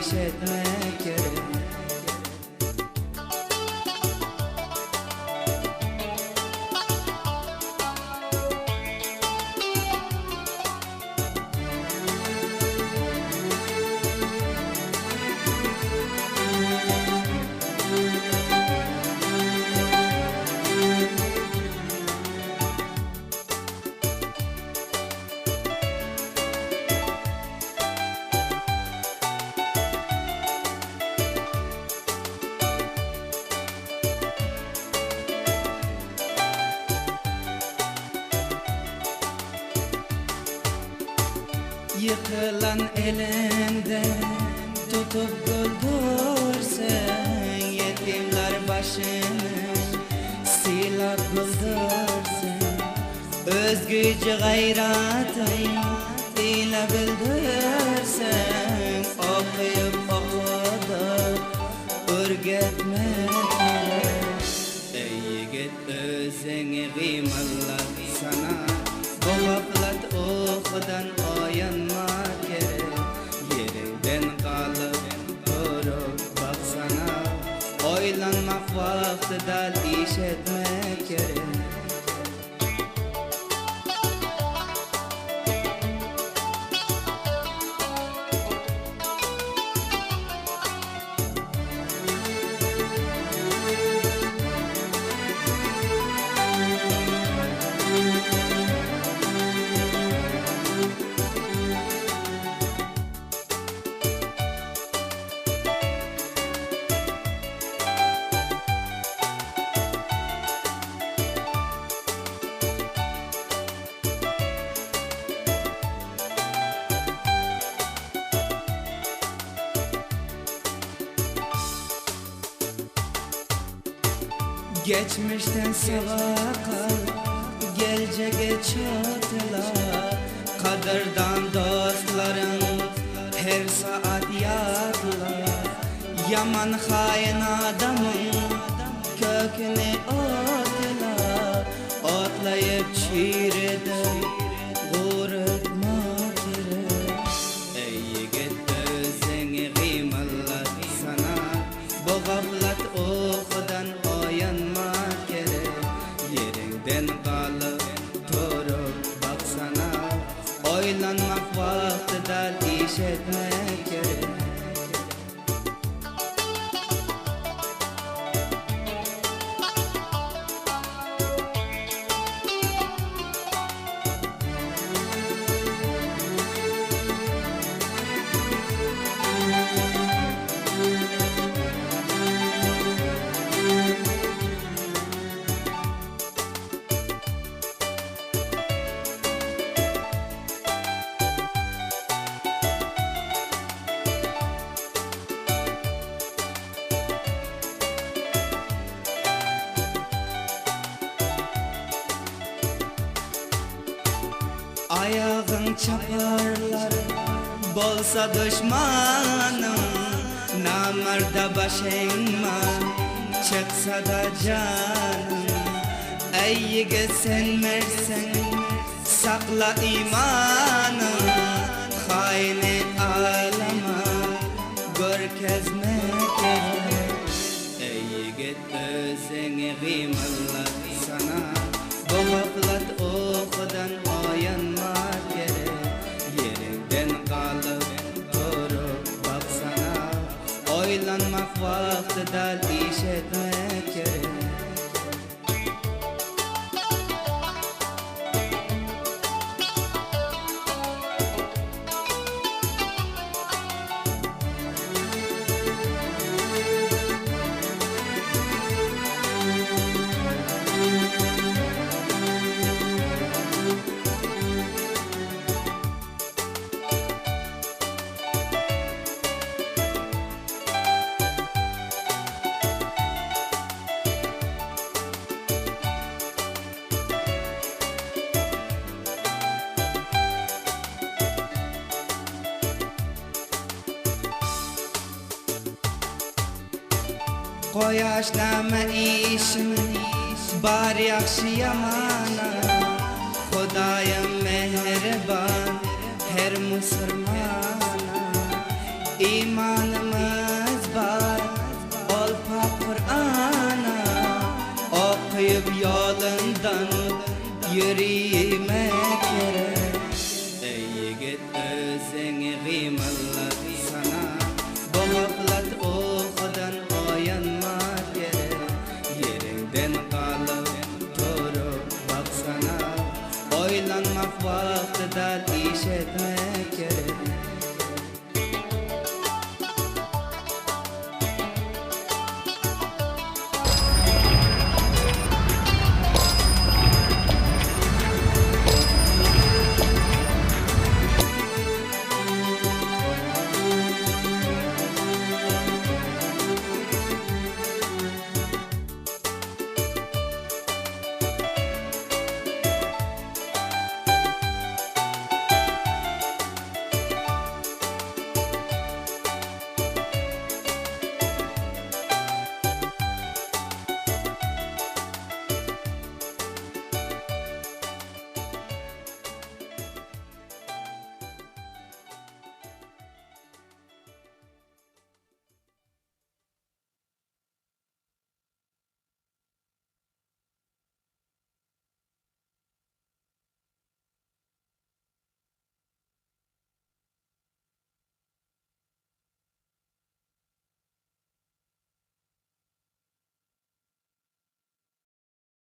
iş etmek gerek. Yıkılan elinden tutup güldürsen, yetimler başını silap güldürsen, özgücü gayratın ile bildirsen, okuyup okudup öğretmek gerek. Ey yigit özüne kıymallah sana, bu gaflet okudan oyanmak gerek. Yerinden kalıp durup baksana, oylanmak vaktida iş etmek gerek. Geçmişten sağa kal, geleceğe çatılar. Kaderdan dostların her saat yaklar. Yaman hain adamın kökünü otlar. Otlayıp çiğredip kurutmak gerek. Ey yigit özüne kıymallah sana, bu gaflet okudan oyanmak gerek. Yerinden kalıp durup baksana, oylanmak vaktida iş etmek gerek. Ayağın çaparlar bolsa düşmanım, namerda başınma çıksa da canım. Ey yigit sen mersen sakla imanım, haini ağlama gör kezmek gerek. Ey yigit özüne kıymallah sana, bu gaflet okudan oyanmak gerek. Yerinden kalıp durup baksana, oylanmak vaktida iş etmek gerek. Koyaşlama işim bar yaxşı yamana, Xudayım mehriban her musulmana. İmanımız var, ol pak Kur'an'a, okuyup yolundan yürüyeyim